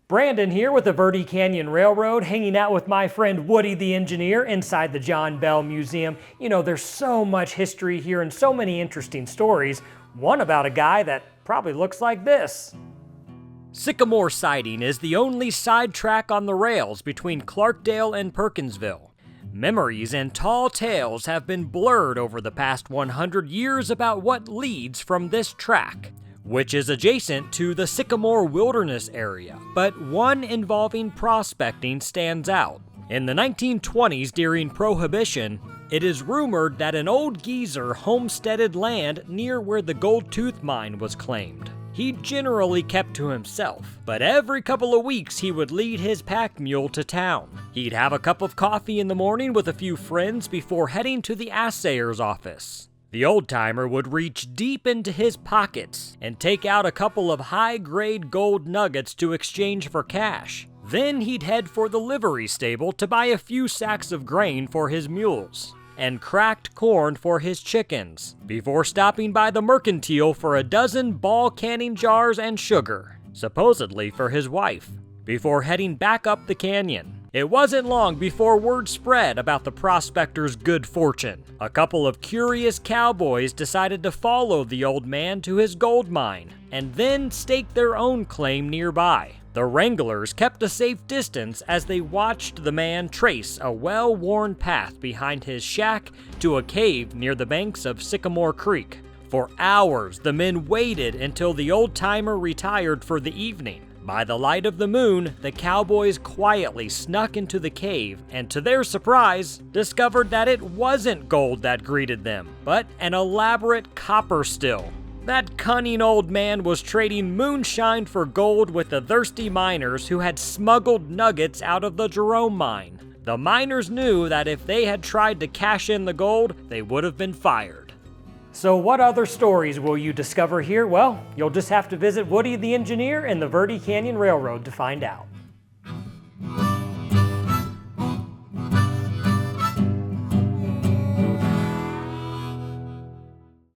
Brandon here with the Verde Canyon Railroad, hanging out with my friend Woody the engineer inside the John Bell Museum. You know, there's so much history here and so many interesting stories. One about a guy that probably looks like this. Sycamore Siding is the only side track on the rails between Clarkdale and Perkinsville. Memories and tall tales have been blurred over the past 100 years about what leads from this track, which is adjacent to the Sycamore Wilderness area, but one involving prospecting stands out. In the 1920s, during Prohibition, it is rumored that an old geezer homesteaded land near where the Gold Tooth mine was claimed. He generally kept to himself, but every couple of weeks he would lead his pack mule to town. He'd have a cup of coffee in the morning with a few friends before heading to the assayer's office. The old-timer would reach deep into his pockets and take out a couple of high-grade gold nuggets to exchange for cash. Then he'd head for the livery stable to buy a few sacks of grain for his mules and cracked corn for his chickens, before stopping by the mercantile for a dozen ball canning jars and sugar, supposedly for his wife, before heading back up the canyon. It wasn't long before word spread about the prospector's good fortune. A couple of curious cowboys decided to follow the old man to his gold mine, and then stake their own claim nearby. The wranglers kept a safe distance as they watched the man trace a well-worn path behind his shack to a cave near the banks of Sycamore Creek. For hours, the men waited until the old-timer retired for the evening. By the light of the moon, the cowboys quietly snuck into the cave and, to their surprise, discovered that it wasn't gold that greeted them, but an elaborate copper still. That cunning old man was trading moonshine for gold with the thirsty miners who had smuggled nuggets out of the Jerome mine. The miners knew that if they had tried to cash in the gold, they would have been fired. So what other stories will you discover here? Well, you'll just have to visit Woody the engineer and the Verde Canyon Railroad to find out.